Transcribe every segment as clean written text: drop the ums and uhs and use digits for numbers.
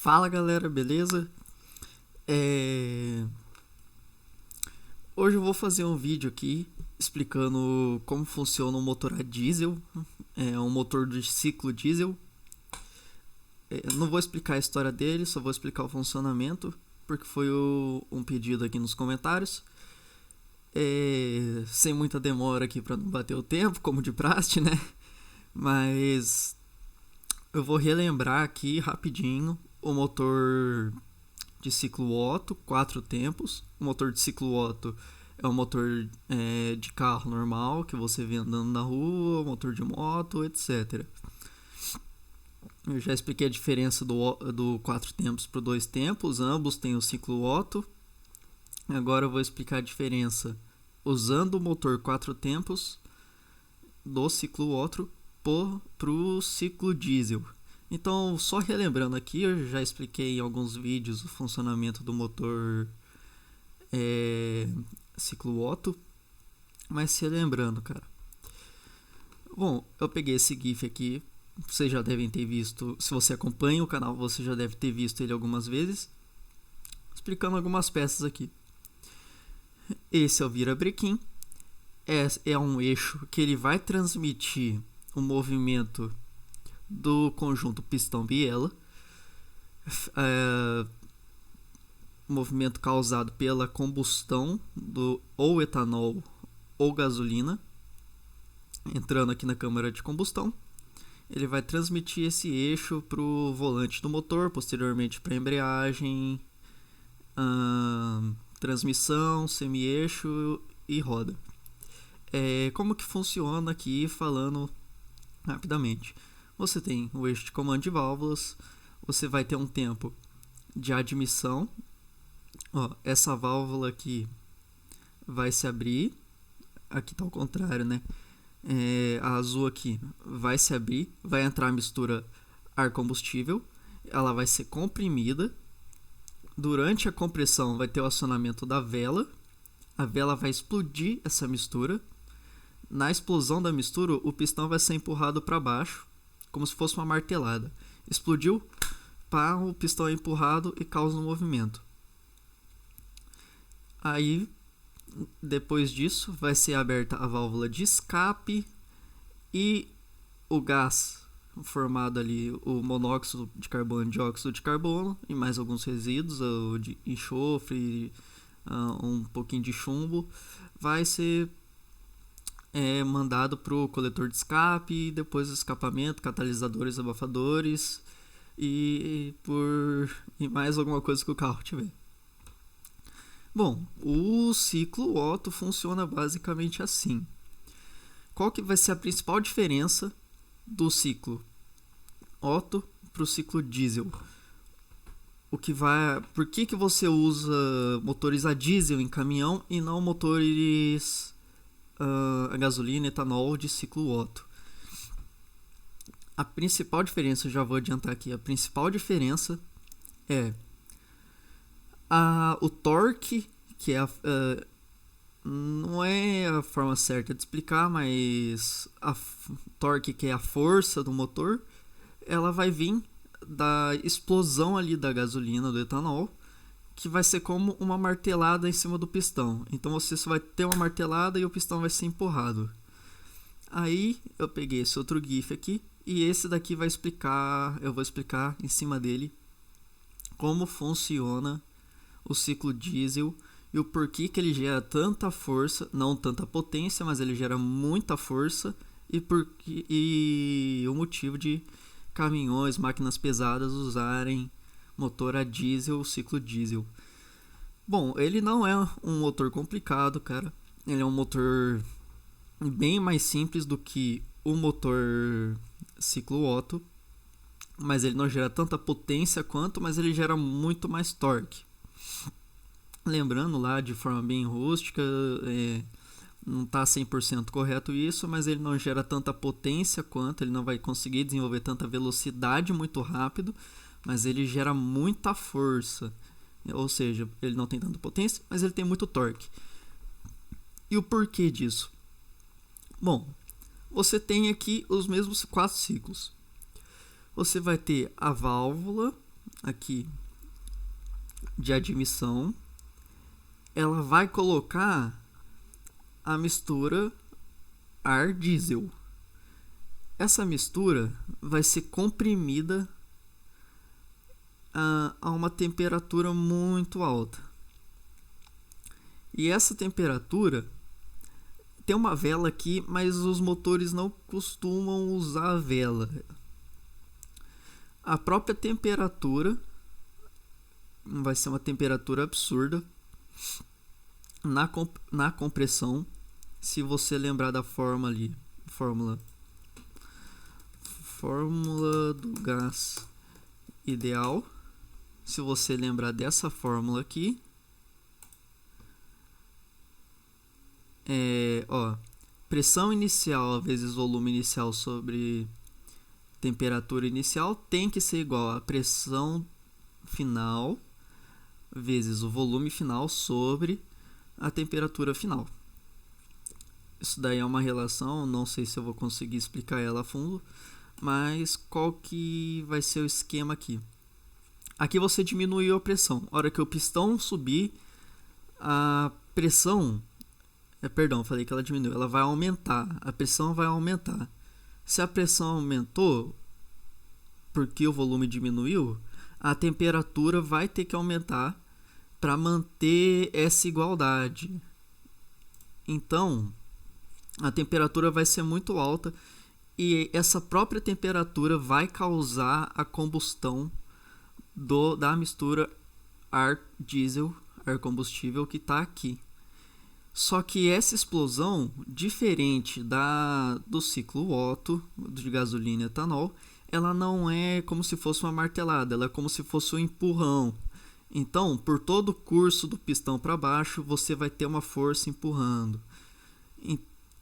Fala galera, beleza? É... Hoje eu vou fazer um vídeo aqui explicando como funciona um motor a diesel, um motor de ciclo diesel. Não vou explicar a história dele, só vou explicar o funcionamento, porque foi um pedido aqui nos comentários. Sem muita demora aqui para não bater o tempo, como de praxe, né? Mas eu vou relembrar aqui rapidinho o motor de ciclo Otto, 4 tempos. O motor de ciclo Otto é um motor de carro normal que você vê andando na rua, motor de moto, etc. Eu já expliquei a diferença do 4 tempos para o 2 tempos, ambos têm o ciclo Otto. Agora eu vou explicar a diferença usando o motor 4 tempos do ciclo Otto para o ciclo diesel. Então, só relembrando aqui, eu já expliquei em alguns vídeos o funcionamento do motor ciclo Otto, mas relembrando, cara. Bom, eu peguei esse GIF aqui, vocês já devem ter visto, se você acompanha o canal, você já deve ter visto ele algumas vezes, explicando algumas peças aqui. Esse é o virabrequim, é um eixo que ele vai transmitir o movimento do conjunto pistão-biela, movimento causado pela combustão do ou etanol ou gasolina entrando aqui na câmara de combustão. Ele vai transmitir esse eixo para o volante do motor, posteriormente para a embreagem, transmissão, semi-eixo e roda. Como que funciona aqui, falando rapidamente. Você tem o eixo de comando de válvulas, você vai ter um tempo de admissão. Essa válvula aqui vai se abrir, aqui está ao contrário, né? A azul aqui vai se abrir, vai entrar a mistura ar-combustível, ela vai ser comprimida. Durante a compressão vai ter o acionamento da vela, a vela vai explodir essa mistura. Na explosão da mistura, o pistão vai ser empurrado para baixo, como se fosse uma martelada. Explodiu, pá, o pistão é empurrado e causa um movimento. Aí, depois disso, vai ser aberta a válvula de escape e o gás formado ali, o monóxido de carbono e dióxido de carbono, e mais alguns resíduos, o de enxofre, um pouquinho de chumbo, vai ser mandado para o coletor de escape, depois do escapamento, catalisadores, abafadores e mais alguma coisa que o carro tiver. Bom, o ciclo Otto funciona basicamente assim. Qual que vai ser a principal diferença do ciclo Otto para o ciclo diesel? Por que você usa motores a diesel em caminhão e não motores a gasolina, etanol de ciclo Otto? A principal diferença, eu já vou adiantar aqui, a principal diferença é o torque, que é não é a forma certa de explicar, mas torque, que é a força do motor, ela vai vir da explosão ali da gasolina, do etanol, que vai ser como uma martelada em cima do pistão. Então você só vai ter uma martelada e o pistão vai ser empurrado. Aí eu peguei esse outro GIF aqui e esse daqui eu vou explicar em cima dele como funciona o ciclo diesel e o porquê que ele gera tanta força, não tanta potência, mas ele gera muita força, e o motivo de caminhões, máquinas pesadas usarem motor a diesel, ciclo diesel. Bom, ele não é um motor complicado, cara. Ele é um motor bem mais simples do que o motor ciclo Otto, mas ele não gera tanta potência quanto, mas ele gera muito mais torque. Lembrando lá, de forma bem rústica, não está 100% correto isso, mas ele não gera tanta potência quanto, ele não vai conseguir desenvolver tanta velocidade muito rápido, mas ele gera muita força. Ou seja, ele não tem tanta potência, mas ele tem muito torque. E o porquê disso? Bom, você tem aqui os mesmos 4 ciclos. Você vai ter a válvula aqui de admissão, ela vai colocar a mistura ar diesel. Essa mistura vai ser comprimida a uma temperatura muito alta. E essa temperatura tem uma vela aqui, mas os motores não costumam usar a vela. A própria temperatura vai ser uma temperatura absurda na compressão. Se você lembrar da fórmula ali, fórmula do gás ideal, se você lembrar dessa fórmula aqui, pressão inicial vezes volume inicial sobre temperatura inicial tem que ser igual a pressão final vezes o volume final sobre a temperatura final. Isso daí é uma relação, não sei se eu vou conseguir explicar ela a fundo, mas qual que vai ser o esquema aqui? Aqui você diminuiu a pressão. A hora que o pistão subir, a pressão... falei que ela diminuiu. Ela vai aumentar. A pressão vai aumentar. Se a pressão aumentou, porque o volume diminuiu, a temperatura vai ter que aumentar para manter essa igualdade. Então, a temperatura vai ser muito alta e essa própria temperatura vai causar a combustão da mistura ar diesel, ar combustível que está aqui. Só que essa explosão, diferente do ciclo Otto, de gasolina e etanol, ela não é como se fosse uma martelada, ela é como se fosse um empurrão. Então, por todo o curso do pistão para baixo, você vai ter uma força empurrando.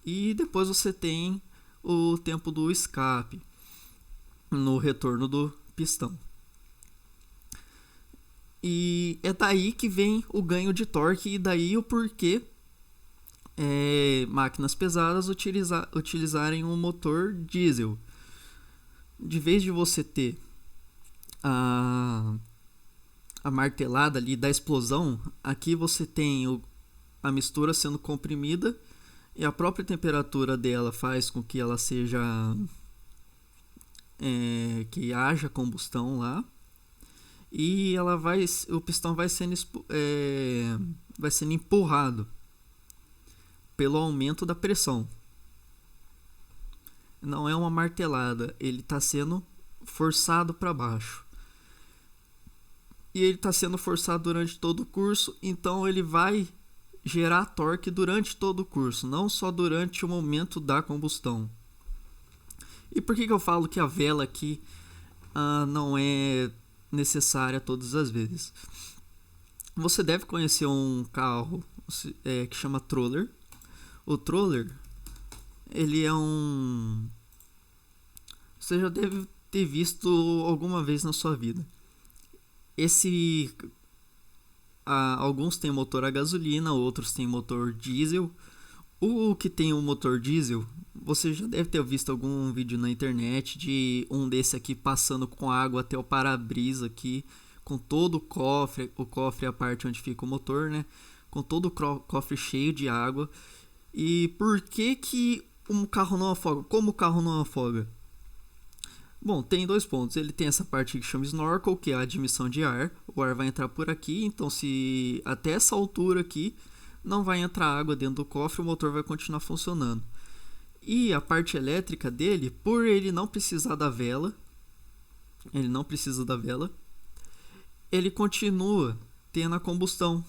E depois você tem o tempo do escape no retorno do pistão. E é daí que vem o ganho de torque e daí o porquê máquinas pesadas utilizarem um motor diesel. De vez de você ter a martelada ali da explosão, aqui você tem a mistura sendo comprimida e a própria temperatura dela faz com que ela seja que haja combustão lá e o pistão vai sendo empurrado pelo aumento da pressão. Não é uma martelada, ele está sendo forçado para baixo. E ele está sendo forçado durante todo o curso, então ele vai gerar torque durante todo o curso, não só durante o momento da combustão. E por que eu falo que a vela aqui não é necessária todas as vezes? Você deve conhecer um carro que chama Troller. O Troller, ele é você já deve ter visto alguma vez na sua vida. Alguns têm motor a gasolina, outros têm motor diesel. O que tem um motor diesel, você já deve ter visto algum vídeo na internet de um desse aqui passando com água até o para-brisa aqui, com todo o cofre é a parte onde fica o motor, né? Com todo o cofre cheio de água. E por que um carro não afoga? Como o carro não afoga? Bom, tem dois pontos. Ele tem essa parte que chama snorkel, que é a admissão de ar. O ar vai entrar por aqui, então se até essa altura aqui não vai entrar água dentro do cofre, o motor vai continuar funcionando. E a parte elétrica dele, por ele não precisar da vela, ele continua tendo a combustão.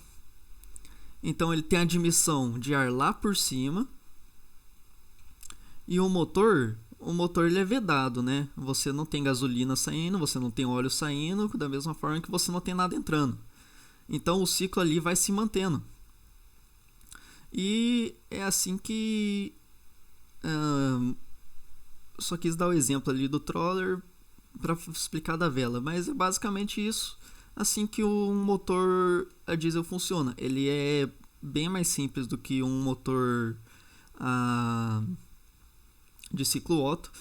Então ele tem a admissão de ar lá por cima. E o motor ele é vedado, né? Você não tem gasolina saindo, você não tem óleo saindo, da mesma forma que você não tem nada entrando. Então o ciclo ali vai se mantendo. E é assim que... só quis dar o exemplo ali do Troller para explicar da vela, mas é basicamente isso. Assim que um motor a diesel funciona. Ele é bem mais simples do que um motor de ciclo Otto,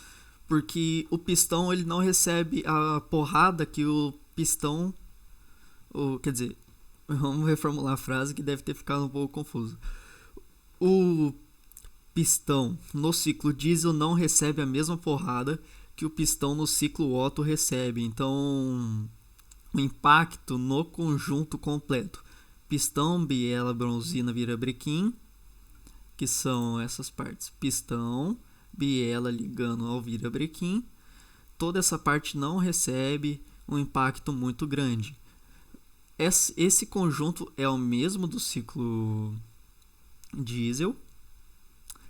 porque o pistão ele não recebe a porrada que o pistão, ou quer dizer, vamos reformular a frase que deve ter ficado um pouco confuso. O pistão no ciclo diesel não recebe a mesma porrada que o pistão no ciclo Otto recebe. Então, o impacto no conjunto completo. Pistão, biela, bronzina, virabrequim, que são essas partes. Pistão, biela ligando ao virabrequim. Toda essa parte não recebe um impacto muito grande. Esse conjunto é o mesmo do ciclo diesel,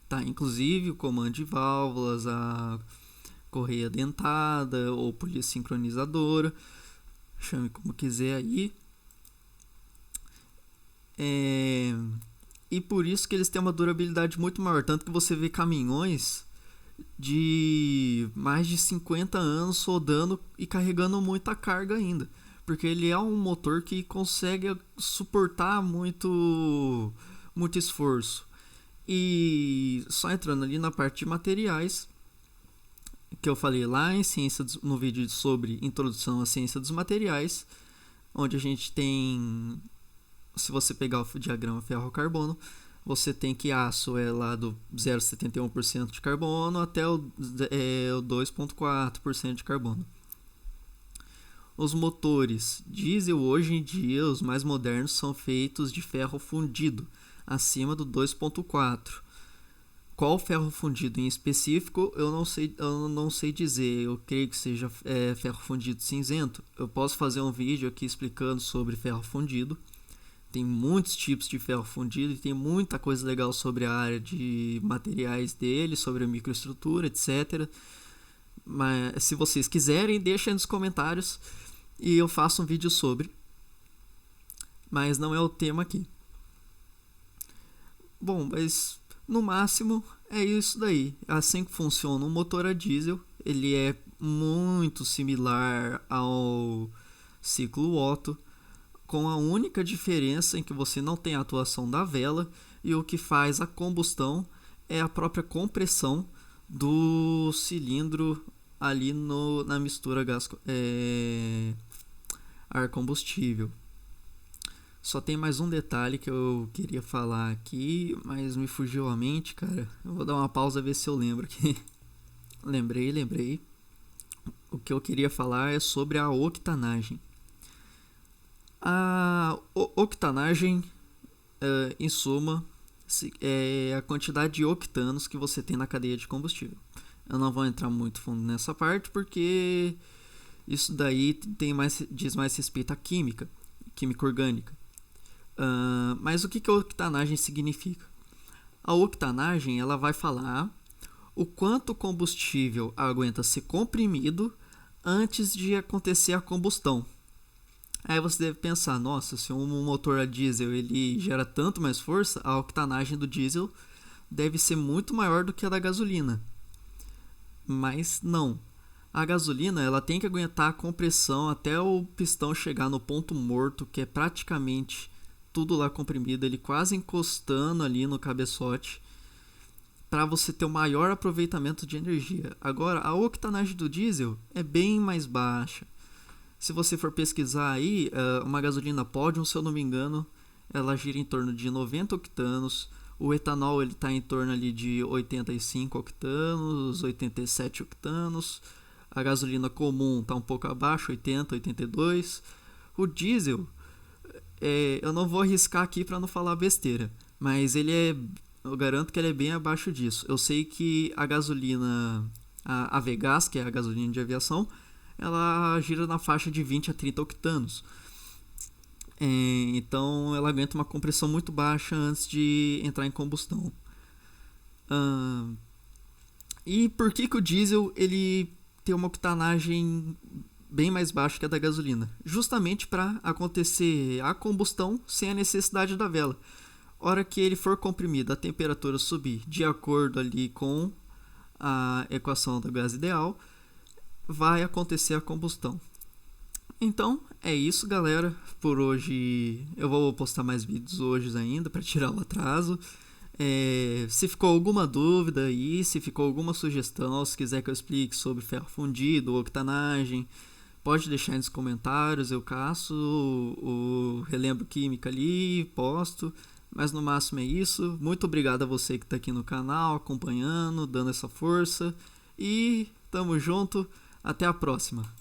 tá? Inclusive o comando de válvulas, a correia dentada ou polissincronizadora, chame como quiser aí. E por isso que eles têm uma durabilidade muito maior, tanto que você vê caminhões de mais de 50 anos rodando e carregando muita carga ainda, porque ele é um motor que consegue suportar muito esforço. E só entrando ali na parte de materiais, que eu falei lá em ciência, no vídeo sobre introdução à ciência dos materiais, onde a gente tem, se você pegar o diagrama ferro-carbono, você tem que aço é lá do 0,71% de carbono até o 2,4% de carbono. Os motores diesel hoje em dia, os mais modernos, são feitos de ferro fundido, acima do 2,4. Qual ferro fundido em específico, eu não sei dizer. Eu creio que seja ferro fundido cinzento. Eu posso fazer um vídeo aqui explicando sobre ferro fundido. Tem muitos tipos de ferro fundido e tem muita coisa legal sobre a área de materiais dele, sobre a microestrutura, etc. Mas se vocês quiserem, deixem aí nos comentários e eu faço um vídeo sobre. Mas não é o tema aqui. Bom, mas no máximo é isso daí. Assim que funciona um motor a diesel. Ele é muito similar ao ciclo Otto, com a única diferença em que você não tem a atuação da vela e o que faz a combustão é a própria compressão do cilindro ali na mistura ar combustível. Só tem mais um detalhe que eu queria falar aqui, mas me fugiu a mente, cara. Eu vou dar uma pausa ver se eu lembro aqui. Lembrei. O que eu queria falar é sobre a octanagem. A octanagem, em suma, é a quantidade de octanos que você tem na cadeia de combustível. Eu não vou entrar muito fundo nessa parte porque isso daí diz mais respeito à química orgânica. Mas o que a octanagem significa? A octanagem ela vai falar o quanto o combustível aguenta ser comprimido antes de acontecer a combustão. Aí você deve pensar, nossa, se um motor a diesel ele gera tanto mais força, a octanagem do diesel deve ser muito maior do que a da gasolina. Mas não. A gasolina ela tem que aguentar a compressão até o pistão chegar no ponto morto, que é praticamente tudo lá comprimido, ele quase encostando ali no cabeçote, para você ter o maior aproveitamento de energia. Agora, a octanagem do diesel é bem mais baixa. Se você for pesquisar aí, uma gasolina Podium, se eu não me engano, ela gira em torno de 90 octanos. O etanol ele está em torno ali de 85 octanos, 87 octanos. A gasolina comum está um pouco abaixo, 80, 82. O diesel, eu não vou arriscar aqui para não falar besteira, mas eu garanto que ele é bem abaixo disso. Eu sei que a gasolina, a Avgas, que é a gasolina de aviação, ela gira na faixa de 20 a 30 octanos. Então ela aguenta uma compressão muito baixa antes de entrar em combustão. E por que o diesel ele tem uma octanagem bem mais baixa que a da gasolina? Justamente para acontecer a combustão sem a necessidade da vela. Hora que ele for comprimido, a temperatura subir de acordo ali com a equação do gás ideal, vai acontecer a combustão. Então é isso, galera. Por hoje eu vou postar mais vídeos hoje ainda para tirar o atraso. Se ficou alguma dúvida aí, se ficou alguma sugestão, se quiser que eu explique sobre ferro fundido, octanagem, pode deixar aí nos comentários, eu caço o relembro química ali, posto. Mas no máximo é isso. Muito obrigado a você que está aqui no canal, acompanhando, dando essa força. E tamo junto. Até a próxima.